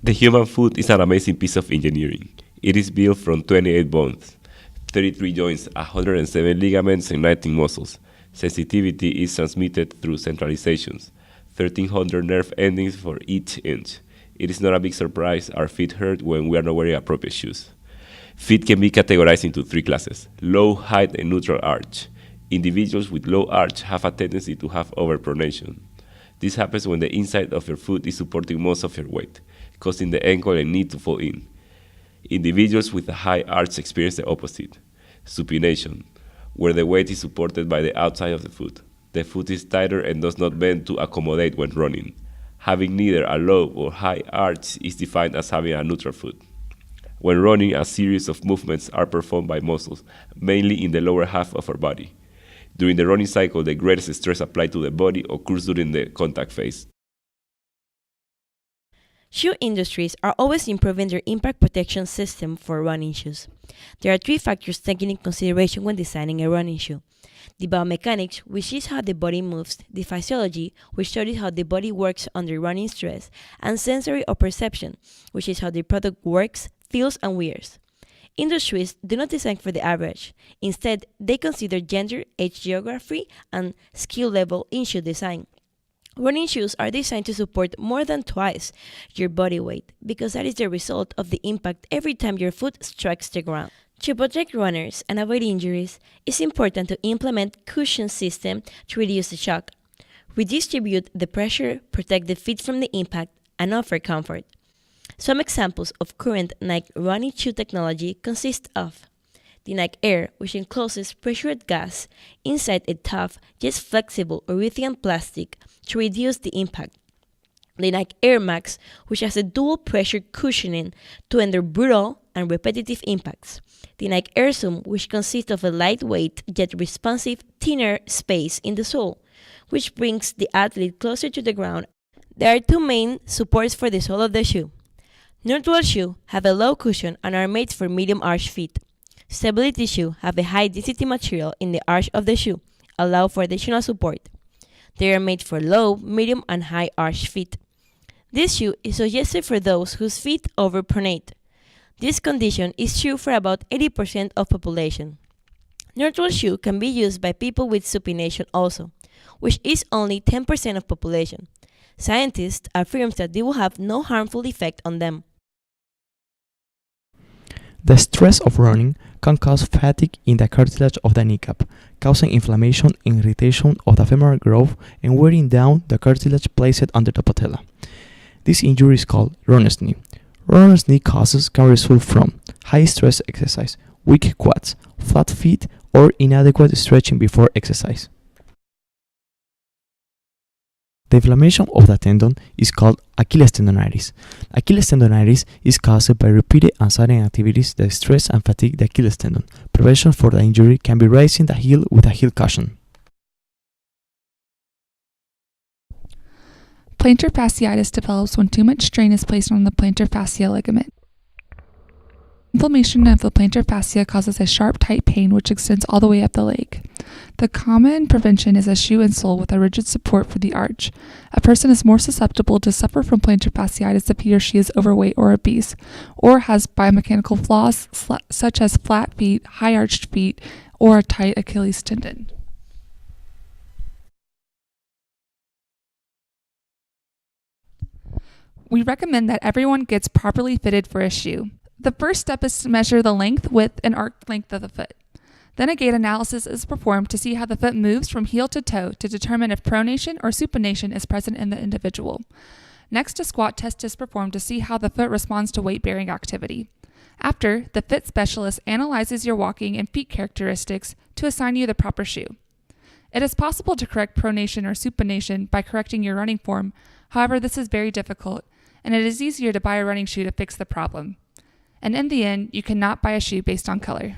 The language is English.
The human foot is an amazing piece of engineering. It is built from 28 bones, 33 joints, 107 ligaments, and 19 muscles. Sensitivity is transmitted through centralizations, 1,300 nerve endings for each inch. It is not a big surprise our feet hurt when we are not wearing appropriate shoes. Feet can be categorized into three classes: low, height, and neutral arch. Individuals with low arch have a tendency to have overpronation. This happens when the inside of your foot is supporting most of your weight, causing the ankle and knee to fall in. Individuals with a high arch experience the opposite: supination, where the weight is supported by the outside of the foot. The foot is tighter and does not bend to accommodate when running. Having neither a low or high arch is defined as having a neutral foot. When running, a series of movements are performed by muscles, mainly in the lower half of our body. During the running cycle, the greatest stress applied to the body occurs during the contact phase. Shoe industries are always improving their impact protection system for running shoes. There are three factors taken in consideration when designing a running shoe: the biomechanics, which is how the body moves; the physiology, which studies how the body works under running stress; and sensory or perception, which is how the product works, feels, and wears. Industries do not design for the average. Instead, they consider gender, age, geography, and skill level in shoe design. Running shoes are designed to support more than twice your body weight, because that is the result of the impact every time your foot strikes the ground. To protect runners and avoid injuries, it's important to implement cushion system to reduce the shock, redistribute the pressure, protect the feet from the impact, and offer comfort. Some examples of current Nike running shoe technology consist of the Nike Air, which encloses pressurized gas inside a tough yet flexible Erythrian plastic to reduce the impact; the Nike Air Max, which has a dual pressure cushioning to endure brutal and repetitive impacts; the Nike Air Zoom, which consists of a lightweight yet responsive thinner space in the sole, which brings the athlete closer to the ground. There are two main supports for the sole of the shoe. Neutral shoes have a low cushion and are made for medium arch feet. Stability shoes have a high density material in the arch of the shoe, allow for additional support. They are made for low, medium, and high arch feet. This shoe is suggested for those whose feet overpronate. This condition is true for about 80% of population. Neutral shoe can be used by people with supination also, which is only 10% of population. Scientists affirm that they will have no harmful effect on them. The stress of running can cause fatigue in the cartilage of the kneecap, causing inflammation and irritation of the femoral groove and wearing down the cartilage placed under the patella. This injury is called runner's knee. Runner's knee causes can result from high stress exercise, weak quads, flat feet, or inadequate stretching before exercise. The inflammation of the tendon is called Achilles tendonitis. Achilles tendonitis is caused by repeated and sudden activities that stress and fatigue the Achilles tendon. Prevention for the injury can be raising the heel with a heel cushion. Plantar fasciitis develops when too much strain is placed on the plantar fascia ligament. Inflammation of the plantar fascia causes a sharp, tight pain which extends all the way up the leg. The common prevention is a shoe insole with a rigid support for the arch. A person is more susceptible to suffer from plantar fasciitis if he or she is overweight or obese, or has biomechanical flaws such as flat feet, high arched feet, or a tight Achilles tendon. We recommend that everyone gets properly fitted for a shoe. The first step is to measure the length, width, and arc length of the foot. Then a gait analysis is performed to see how the foot moves from heel to toe to determine if pronation or supination is present in the individual. Next, a squat test is performed to see how the foot responds to weight-bearing activity. After, the fit specialist analyzes your walking and feet characteristics to assign you the proper shoe. It is possible to correct pronation or supination by correcting your running form. However, this is very difficult, and it is easier to buy a running shoe to fix the problem. And in the end, you cannot buy a shoe based on color.